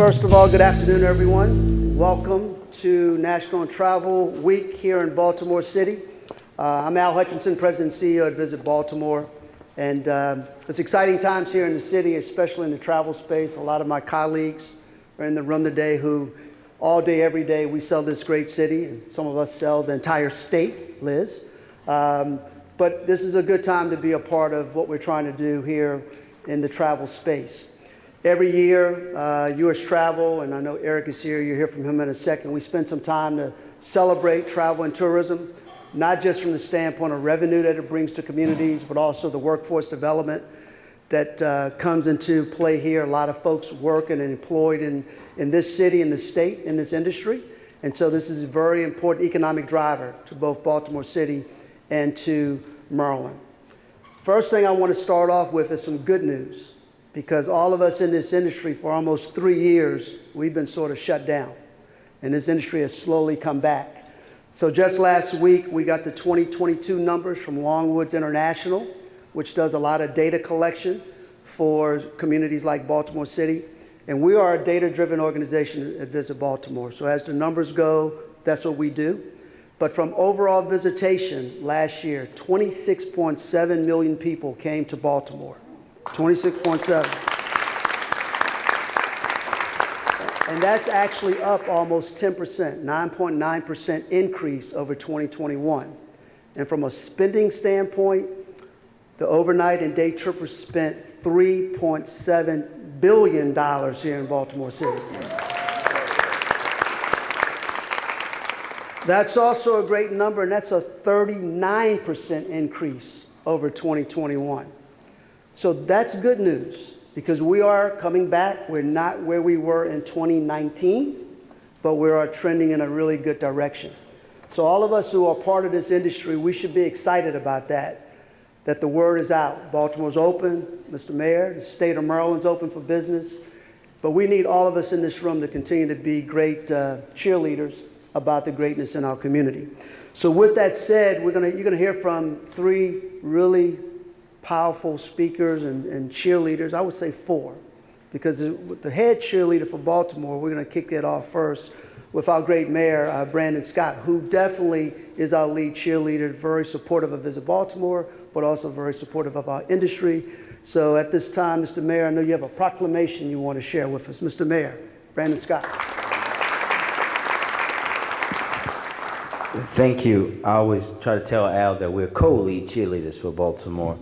First of all, good afternoon, everyone. Welcome to National Travel Week here in Baltimore City. I'm Al Hutchinson, President and CEO at Visit Baltimore. And it's exciting times here in the city, especially in the travel space. A lot of my colleagues are in the room today who all day, every day, we sell this great city. And some of us sell the entire state, Liz. But this is a good time to be a part of what we're trying to do here in the travel space. Every year, U.S. Travel, and I know Eric is here, you'll hear from him in a second, we spend some time to celebrate travel and tourism, not just from the standpoint of revenue that it brings to communities, but also the workforce development that comes into play here. A lot of folks working and employed in this city, in this state, in this industry. And so this is a very important economic driver to both Baltimore City and to Maryland. First thing I want to start off with is some good news, because all of us in this industry for almost 3 years, we've been sort of shut down, and this industry has slowly come back. So just last week, we got the 2022 numbers from Longwoods International, which does a lot of data collection for communities like Baltimore City. And we are a data-driven organization at Visit Baltimore. So as the numbers go, that's what we do. But from overall visitation last year, 26.7 million people came to Baltimore. 26.7. And that's actually up almost 10%, 9.9% increase over 2021. And from a spending standpoint, the overnight and day trippers spent $3.7 billion here in Baltimore City. That's also a great number, and that's a 39% increase over 2021. So that's good news, because we are coming back. We're not where we were in 2019, but we are trending in a really good direction. So all of us who are part of this industry, we should be excited about that the word is out. Baltimore's open, Mr. Mayor, the state of Maryland's open for business, but we need all of us in this room to continue to be great cheerleaders about the greatness in our community. So with that said, you're gonna hear from three really powerful speakers and cheerleaders. I would say four, because with the head cheerleader for Baltimore, we're going to kick it off first with our great mayor, Brandon Scott, who definitely is our lead cheerleader, very supportive of Visit Baltimore, but also very supportive of our industry. So at this time, Mr. Mayor, I know you have a proclamation you want to share with us. Mr. Mayor, Brandon Scott. Thank you. I always try to tell Al that we're co-lead cheerleaders for Baltimore.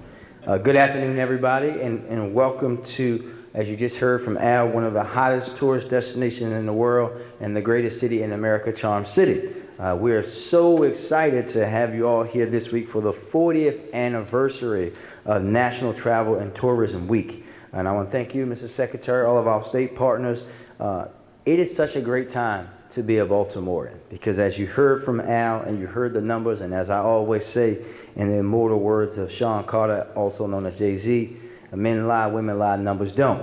Good afternoon, everybody, and welcome to, as you just heard from Al, one of the hottest tourist destinations in the world and the greatest city in America, Charm City. We are so excited to have you all here this week for the 40th anniversary of National Travel and Tourism Week. And I want to thank you, Mr. Secretary, all of our state partners. It is such a great time to be a Baltimorean, because as you heard from Al and you heard the numbers, and as I always say, in the immortal words of Sean Carter, also known as Jay-Z, men lie, women lie, numbers don't.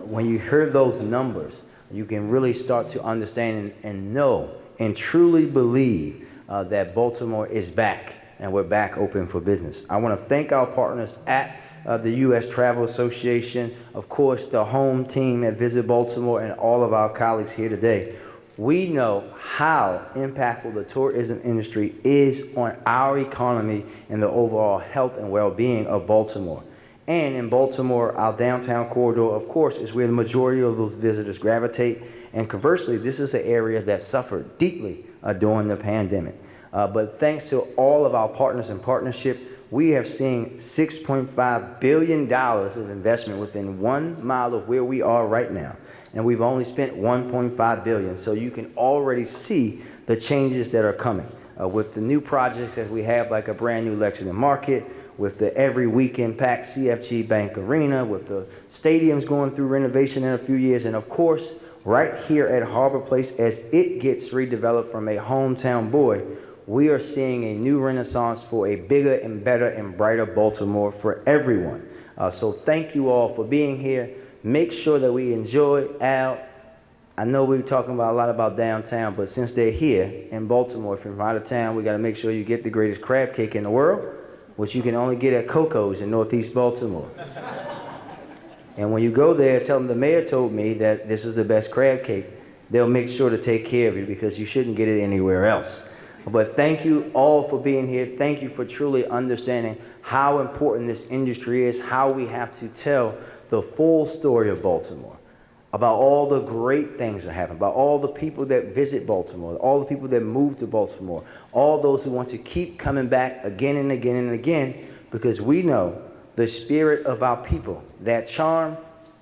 When you hear those numbers, you can really start to understand and know and truly believe that Baltimore is back, and we're back open for business. I want to thank our partners at the U.S. Travel Association, of course, the home team at Visit Baltimore, and all of our colleagues here today. We know how impactful the tourism industry is on our economy and the overall health and well-being of Baltimore. And in Baltimore, our downtown corridor, of course, is where the majority of those visitors gravitate. And conversely, this is an area that suffered deeply during the pandemic. But thanks to all of our partners in partnership, we have seen $6.5 billion of investment within 1 mile of where we are right now. And we've only spent $1.5 billion. So you can already see the changes that are coming with the new projects that we have, like a brand new Lexington Market, with the every weekend packed CFG Bank Arena, with the stadiums going through renovation in a few years, and of course, right here at Harbor Place, as it gets redeveloped from a hometown boy, we are seeing a new renaissance for a bigger and better and brighter Baltimore for everyone. So thank you all for being here. Make sure that we enjoy. Al, I know we were talking about a lot about downtown, but since they're here in Baltimore, if you're from out of town, we got to make sure you get the greatest crab cake in the world, which you can only get at Coco's in Northeast Baltimore. And when you go there, tell them the mayor told me that this is the best crab cake. They'll make sure to take care of you because you shouldn't get it anywhere else. But thank you all for being here. Thank you for truly understanding how important this industry is, how we have to tell the full story of Baltimore, about all the great things that happen, about all the people that visit Baltimore, all the people that move to Baltimore, all those who want to keep coming back again and again and again, because we know the spirit of our people, that charm,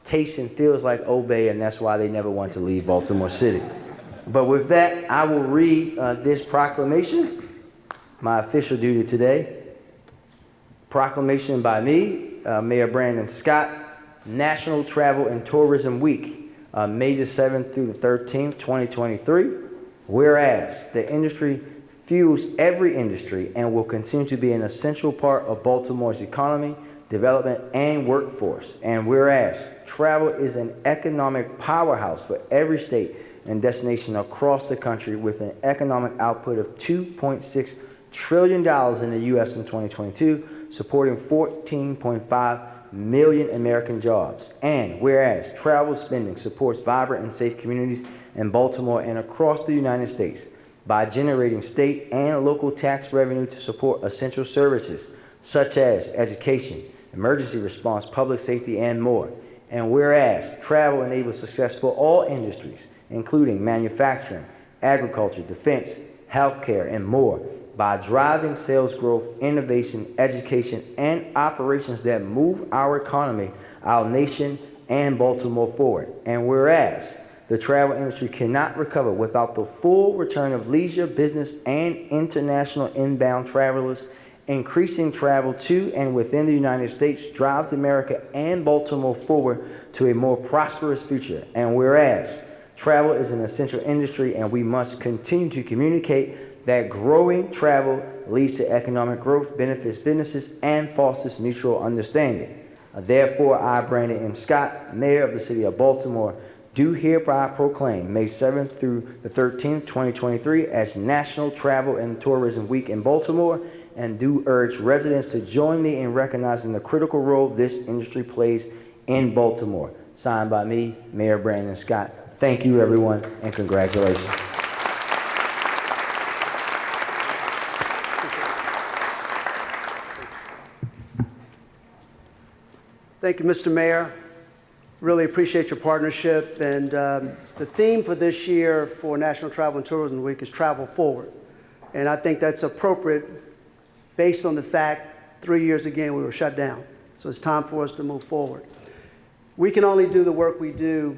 tastes and feels like Old Bay, and that's why they never want to leave Baltimore City. But with that, I will read this proclamation, my official duty today. Proclamation by me, Mayor Brandon Scott, National Travel and Tourism Week, May the 7th through the 13th, 2023. Whereas the industry fuels every industry and will continue to be an essential part of Baltimore's economy, development, and workforce. And whereas travel is an economic powerhouse for every state and destination across the country with an economic output of $2.6 trillion in the U.S. in 2022, supporting 14.5 million American jobs. And whereas travel spending supports vibrant and safe communities in Baltimore and across the United States by generating state and local tax revenue to support essential services such as education, emergency response, public safety, and more. And whereas travel enables success for all industries, including manufacturing, agriculture, defense, healthcare, and more, by driving sales growth, innovation, education, and operations that move our economy, our nation, and Baltimore forward. And whereas the travel industry cannot recover without the full return of leisure, business, and international inbound travelers, increasing travel to and within the United States drives America and Baltimore forward to a more prosperous future. And whereas travel is an essential industry and we must continue to communicate that growing travel leads to economic growth, benefits businesses, and fosters mutual understanding. Therefore, I, Brandon M. Scott, Mayor of the City of Baltimore, do hereby proclaim May 7th through the 13th, 2023 as National Travel and Tourism Week in Baltimore, and do urge residents to join me in recognizing the critical role this industry plays in Baltimore. Signed by me, Mayor Brandon Scott. Thank you, everyone, and congratulations. Thank you, Mr. Mayor. Really appreciate your partnership. And the theme for this year for National Travel and Tourism Week is Travel Forward. And I think that's appropriate based on the fact 3 years again we were shut down. So it's time for us to move forward. We can only do the work we do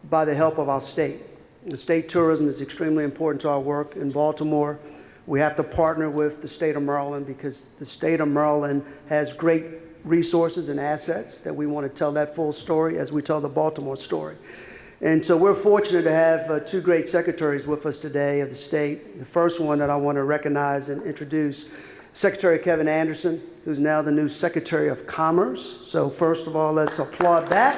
by the help of our state. The state tourism is extremely important to our work in Baltimore. We have to partner with the state of Maryland because the state of Maryland has great resources and assets that we want to tell that full story as we tell the Baltimore story. And so we're fortunate to have two great secretaries with us today of the state. The first one that I want to recognize and introduce, Secretary Kevin Anderson, who's now the new Secretary of Commerce. So first of all, let's applaud that.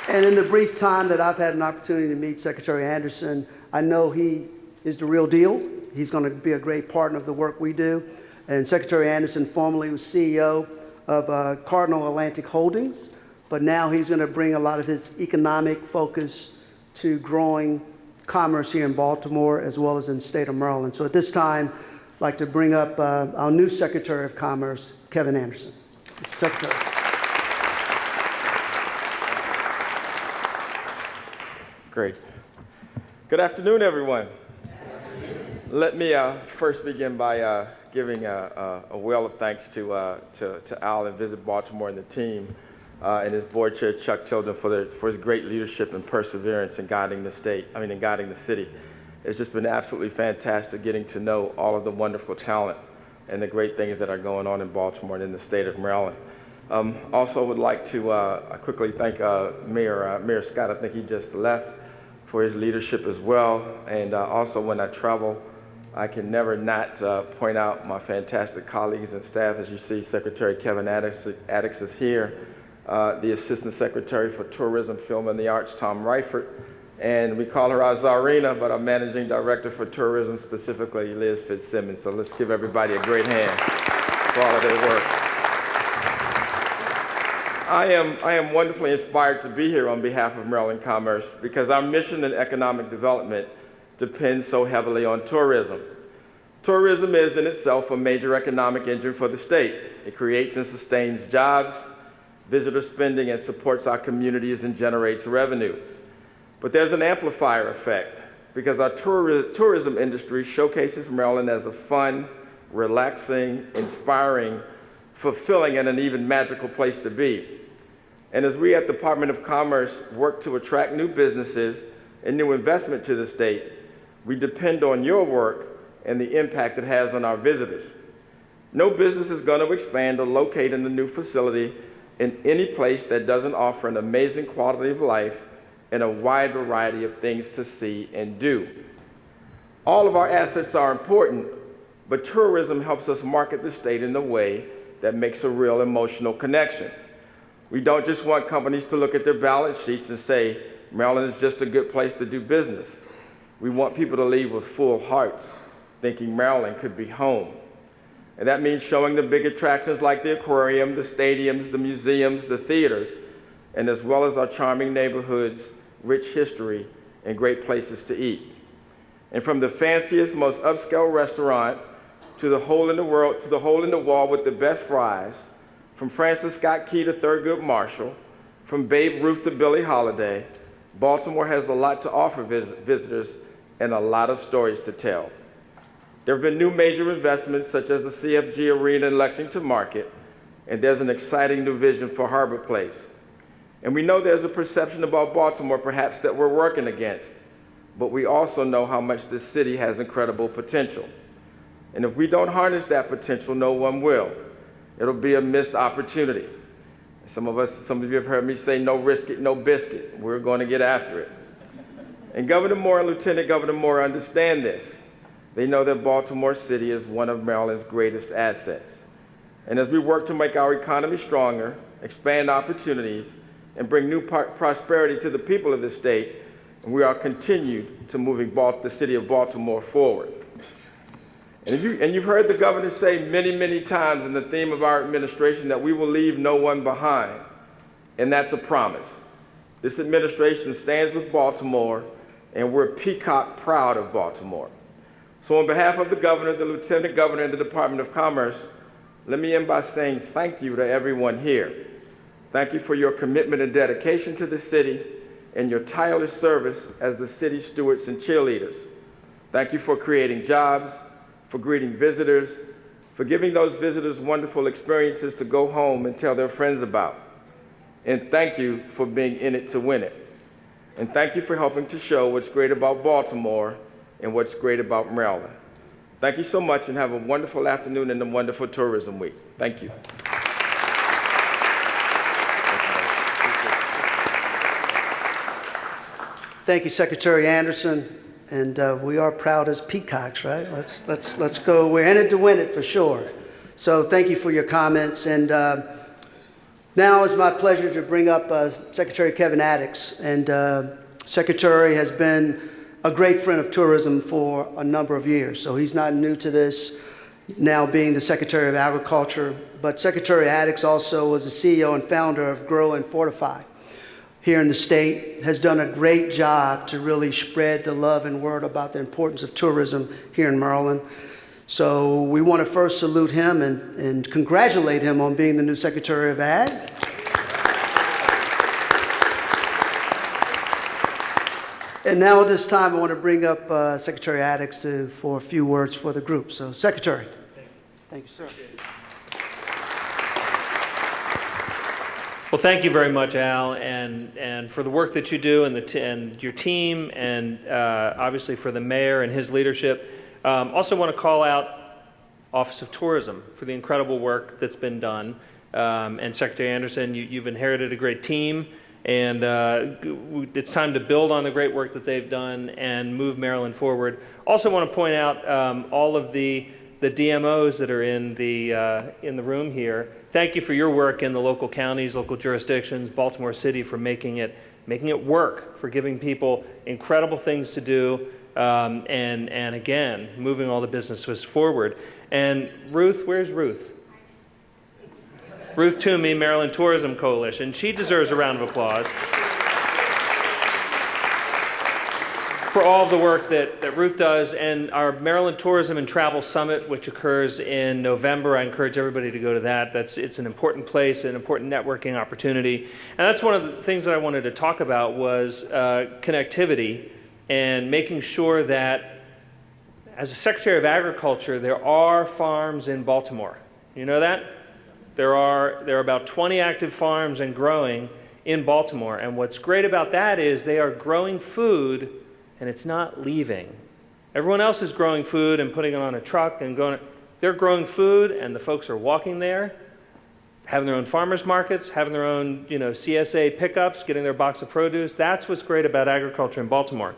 And in the brief time that I've had an opportunity to meet Secretary Anderson, I know he is the real deal. He's going to be a great partner of the work we do. And Secretary Anderson formerly was CEO of Cardinal Atlantic Holdings, but now he's going to bring a lot of his economic focus to growing commerce here in Baltimore as well as in the state of Maryland. So at this time, I'd like to bring up our new Secretary of Commerce, Kevin Anderson. Secretary. Great. Good afternoon, everyone. Let me first begin by giving a well of thanks to Al and Visit Baltimore and the team and his board chair, Chuck Tilden, for his great leadership and perseverance in guiding the city. It's just been absolutely fantastic getting to know all of the wonderful talent and the great things that are going on in Baltimore and in the state of Maryland. Also would like to quickly thank Mayor Scott, I think he just left, for his leadership as well. And also when I travel, I can never not point out my fantastic colleagues and staff. As you see, Secretary Kevin Addix is here, the Assistant Secretary for Tourism, Film, and the Arts, Tom Reifert, and we call her our Czarina, but our Managing Director for Tourism, specifically Liz Fitzsimmons. So let's give everybody a great hand for all of their work. I am wonderfully inspired to be here on behalf of Maryland Commerce because our mission in economic development depends so heavily on tourism. Tourism is in itself a major economic engine for the state. It creates and sustains jobs, visitor spending, and supports our communities and generates revenue. But there's an amplifier effect because our tourism industry showcases Maryland as a fun, relaxing, inspiring, fulfilling, and an even magical place to be. And as we at the Department of Commerce work to attract new businesses and new investment to the state, we depend on your work and the impact it has on our visitors. No business is going to expand or locate in the new facility in any place that doesn't offer an amazing quality of life and a wide variety of things to see and do. All of our assets are important, but tourism helps us market the state in a way that makes a real emotional connection. We don't just want companies to look at their balance sheets and say, Maryland is just a good place to do business. We want people to leave with full hearts, thinking Maryland could be home. And that means showing the big attractions like the aquarium, the stadiums, the museums, the theaters, and as well as our charming neighborhoods, rich history, and great places to eat. And from the fanciest, most upscale restaurant to the hole in the world, to the hole in the wall with the best fries, from Francis Scott Key to Thurgood Marshall, from Babe Ruth to Billie Holiday, Baltimore has a lot to offer visitors and a lot of stories to tell. There have been new major investments such as the CFG Arena in Lexington Market, and there's an exciting new vision for Harbor Place. And we know there's a perception about Baltimore perhaps that we're working against, but we also know how much this city has incredible potential. And if we don't harness that potential, no one will. It'll be a missed opportunity. Some of you have heard me say, no risk it, no biscuit. We're going to get after it. And Governor Moore and Lieutenant Governor Moore understand this. They know that Baltimore City is one of Maryland's greatest assets. And as we work to make our economy stronger, expand opportunities, and bring new prosperity to the people of the state, we are continued to moving the city of Baltimore forward. And you've heard the governor say many, many times in the theme of our administration that we will leave no one behind, and that's a promise. This administration stands with Baltimore, and we're peacock proud of Baltimore. So on behalf of the governor, the lieutenant governor, and the Department of Commerce, let me end by saying thank you to everyone here. Thank you for your commitment and dedication to the city and your tireless service as the city stewards and cheerleaders. Thank you for creating jobs, for greeting visitors, for giving those visitors wonderful experiences to go home and tell their friends about. And thank you for being in it to win it. And thank you for helping to show what's great about Baltimore and what's great about Maryland. Thank you so much and have a wonderful afternoon and a wonderful tourism week. Thank you. Thank you, Secretary Anderson. And we are proud as peacocks, right? Let's go. We're in it to win it for sure. So thank you for your comments. And now it's my pleasure to bring up Secretary Kevin Addix. And Secretary has been a great friend of tourism for a number of years. So he's not new to this, now being the Secretary of Agriculture. But Secretary Addix also was the CEO and founder of Grow and Fortify here in the state, has done a great job to really spread the love and word about the importance of tourism here in Maryland. So we want to first salute him and congratulate him on being the new Secretary of Ag. And now at this time, I want to bring up Secretary Addix for a few words for the group. So Secretary. Thank you, sir. Well, thank you very much, Al, and for the work that you do and your team, and obviously for the mayor and his leadership. Also want to call out Office of Tourism for the incredible work that's been done. And Secretary Anderson, you've inherited a great team, and it's time to build on the great work that they've done and move Maryland forward. Also want to point out all of the DMOs that are in the room here. Thank you for your work in the local counties, local jurisdictions, Baltimore City, for making it work, for giving people incredible things to do, and again, moving all the businesses forward. And Ruth, where's Ruth? Ruth Toomey, Maryland Tourism Coalition. She deserves a round of applause for all of the work that Ruth does, and our Maryland Tourism and Travel Summit, which occurs in November. I encourage everybody to go to that. It's an important place, an important networking opportunity. And that's one of the things that I wanted to talk about was connectivity and making sure that as a Secretary of Agriculture, there are farms in Baltimore. You know that? There are about 20 active farms and growing in Baltimore. And what's great about that is they are growing food and it's not leaving. Everyone else is growing food and putting it on a truck and going. They're growing food, and the folks are walking there, having their own farmers markets, having their own, CSA pickups, getting their box of produce. That's what's great about agriculture in Baltimore.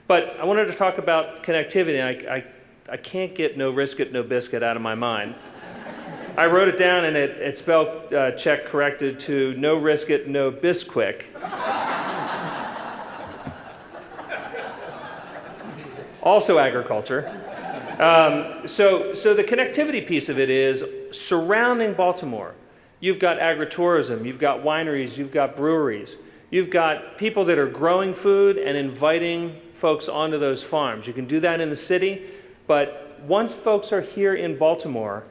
But I wanted to talk about connectivity. I can't get no risk it, no biscuit out of my mind. I wrote it down, and it spelled check corrected to no risk it, no bisquick. Also agriculture. So the connectivity piece of it is surrounding Baltimore. You've got agritourism, you've got wineries, you've got breweries. You've got people that are growing food and inviting folks onto those farms. You can do that in the city, but once folks are here in Baltimore,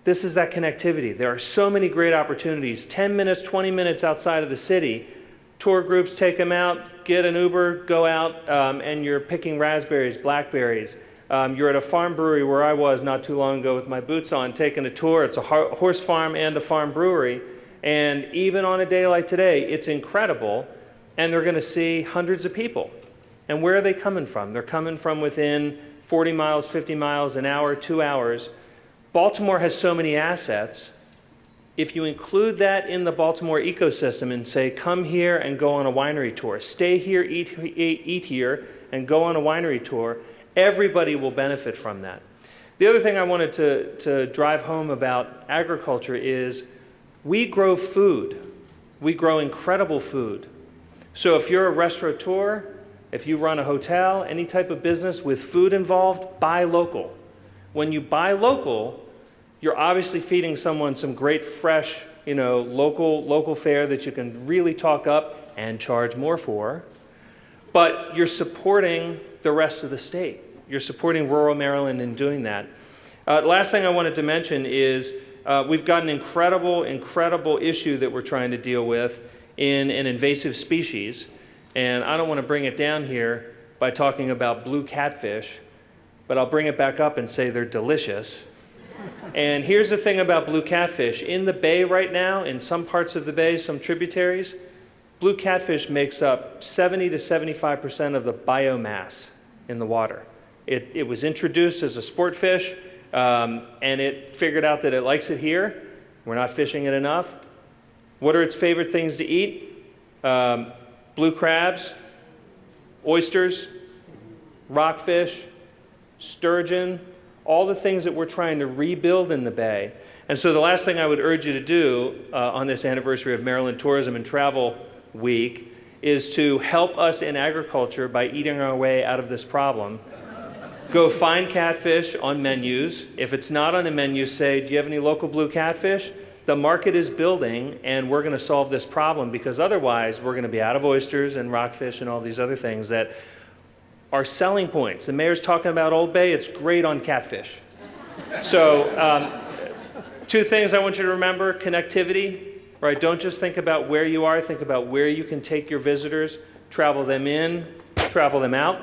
this is that connectivity. There are so many great opportunities. 10 minutes, 20 minutes outside of the city. Tour groups take them out, get an Uber, go out, and you're picking raspberries, blackberries. You're at a farm brewery where I was not too long ago with my boots on, taking a tour. It's a horse farm and a farm brewery. And even on a day like today, it's incredible. And they're going to see hundreds of people. And where are they coming from? They're coming from within 40 miles, 50 miles, an hour, 2 hours. Baltimore has so many assets. If you include that in the Baltimore ecosystem and say, come here and go on a winery tour, stay here, eat here, and go on a winery tour, everybody will benefit from that. The other thing I wanted to drive home about agriculture is we grow food. We grow incredible food. So if you're a restaurateur, if you run a hotel, any type of business with food involved, buy local. When you buy local, you're obviously feeding someone some great, fresh, local fare that you can really talk up and charge more for. But you're supporting the rest of the state. You're supporting rural Maryland in doing that. Last thing I wanted to mention is we've got an incredible issue that we're trying to deal with in an invasive species. And I don't want to bring it down here by talking about blue catfish, but I'll bring it back up and say they're delicious. And here's the thing about blue catfish. In the bay right now, in some parts of the bay, some tributaries, blue catfish makes up 70 to 75% of the biomass in the water. It was introduced as a sport fish, and it figured out that it likes it here. We're not fishing it enough. What are its favorite things to eat? Blue crabs, oysters, rockfish, sturgeon, all the things that we're trying to rebuild in the bay. And so the last thing I would urge you to do on this anniversary of Maryland Tourism and Travel Week is to help us in agriculture by eating our way out of this problem. Go find catfish on menus. If it's not on a menu, say, do you have any local blue catfish? The market is building, and we're going to solve this problem, because otherwise we're going to be out of oysters and rockfish and all these other things that are selling points. The mayor's talking about Old Bay. It's great on catfish. So two things I want you to remember. Connectivity, right? Don't just think about where you are. Think about where you can take your visitors, travel them in, travel them out.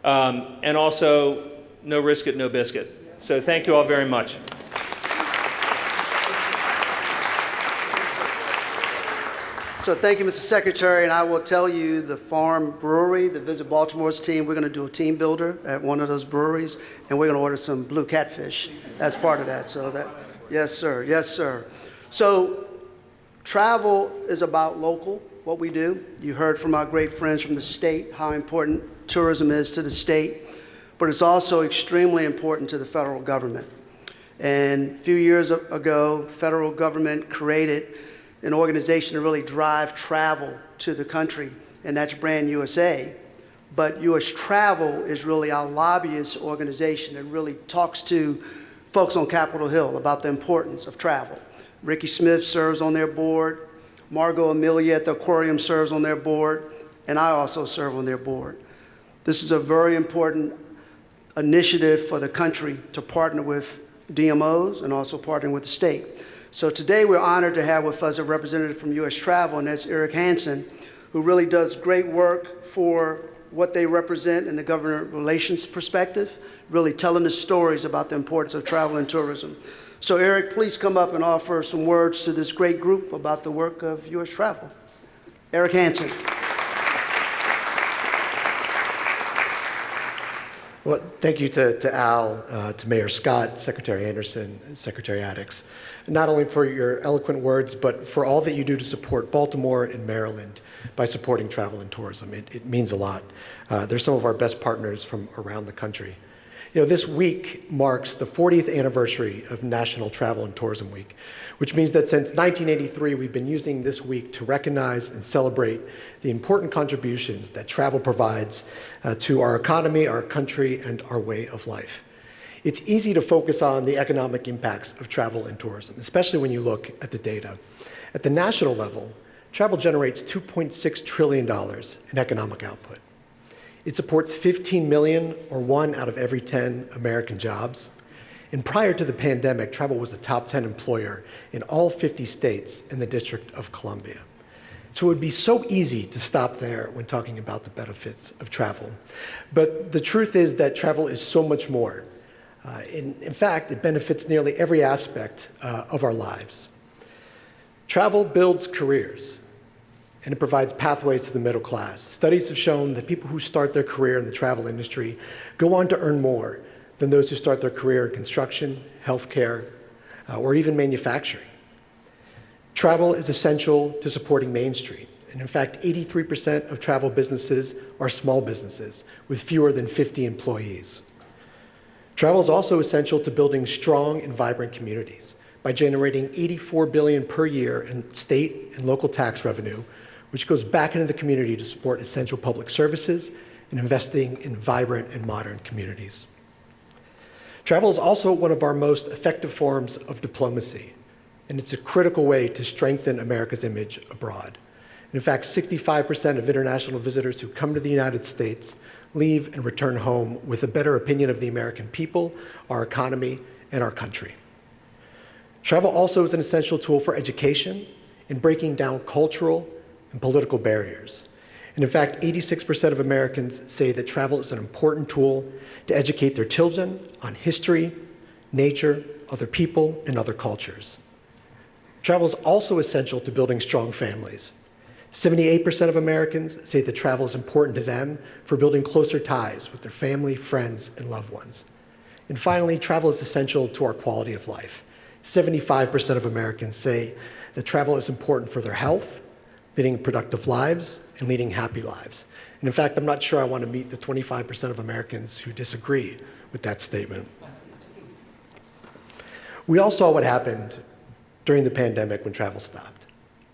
And also, no risk it, no biscuit. So thank you all very much. So thank you, Mr. Secretary, and I will tell you the farm brewery, the Visit Baltimore's team, we're going to do a team builder at one of those breweries, and we're going to order some blue catfish as part of that. So that, yes, sir, yes, sir. So travel is about local, what we do. You heard from our great friends from the state how important tourism is to the state, but it's also extremely important to the federal government. And a few years ago, the federal government created an organization to really drive travel to the country, and that's Brand USA. But US Travel is really our lobbyist organization that really talks to folks on Capitol Hill about the importance of travel. Ricky Smith serves on their board. Margot Amelia at the Aquarium serves on their board. And I also serve on their board. This is a very important initiative for the country to partner with DMOs and also partnering with the state. So today we're honored to have with us a representative from U.S. Travel, and that's Eric Hansen, who really does great work for what they represent in the government relations perspective, really telling the stories about the importance of travel and tourism. So Eric, please come up and offer some words to this great group about the work of U.S. Travel. Eric Hansen. Well, thank you to Al, to Mayor Scott, Secretary Anderson, and Secretary Addix, not only for your eloquent words, but for all that you do to support Baltimore and Maryland by supporting travel and tourism. It means a lot. They're some of our best partners from around the country. You know, this week marks the 40th anniversary of National Travel and Tourism Week, which means that since 1983, we've been using this week to recognize and celebrate the important contributions that travel provides to our economy, our country, and our way of life. It's easy to focus on the economic impacts of travel and tourism, especially when you look at the data. At the national level, travel generates $2.6 trillion in economic output. It supports 15 million, or 1 out of every 10 American jobs. And prior to the pandemic, travel was a top 10 employer in all 50 states and the District of Columbia. So it would be so easy to stop there when talking about the benefits of travel. But the truth is that travel is so much more. In fact, it benefits nearly every aspect of our lives. Travel builds careers, and it provides pathways to the middle class. Studies have shown that people who start their career in the travel industry go on to earn more than those who start their career in construction, healthcare, or even manufacturing. Travel is essential to supporting Main Street. And in fact, 83% of travel businesses are small businesses with fewer than 50 employees. Travel is also essential to building strong and vibrant communities by generating $84 billion per year in state and local tax revenue, which goes back into the community to support essential public services and investing in vibrant and modern communities. Travel is also one of our most effective forms of diplomacy, and it's a critical way to strengthen America's image abroad. And in fact, 65% of international visitors who come to the United States leave and return home with a better opinion of the American people, our economy, and our country. Travel also is an essential tool for education in breaking down cultural and political barriers. And in fact, 86% of Americans say that travel is an important tool to educate their children on history, nature, other people, and other cultures. Travel is also essential to building strong families. 78% of Americans say that travel is important to them for building closer ties with their family, friends, and loved ones. And finally, travel is essential to our quality of life. 75% of Americans say that travel is important for their health, leading productive lives, and leading happy lives. And in fact, I'm not sure I want to meet the 25% of Americans who disagree with that statement. We all saw what happened during the pandemic when travel stopped.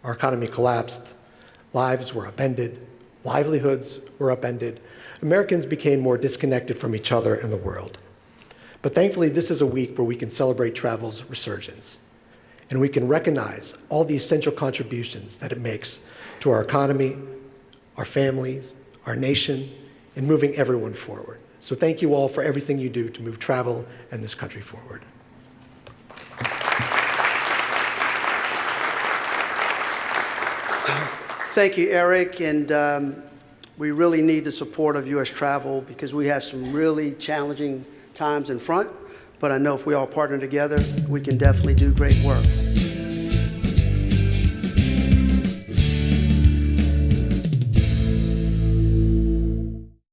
Our economy collapsed, lives were upended, livelihoods were upended. Americans became more disconnected from each other and the world. But thankfully, this is a week where we can celebrate travel's resurgence, and we can recognize all the essential contributions that it makes to our economy, our families, our nation, and moving everyone forward. So thank you all for everything you do to move travel and this country forward. Thank you, Eric, and we really need the support of U.S. Travel because we have some really challenging times in front, but I know if we all partner together, we can definitely do great work.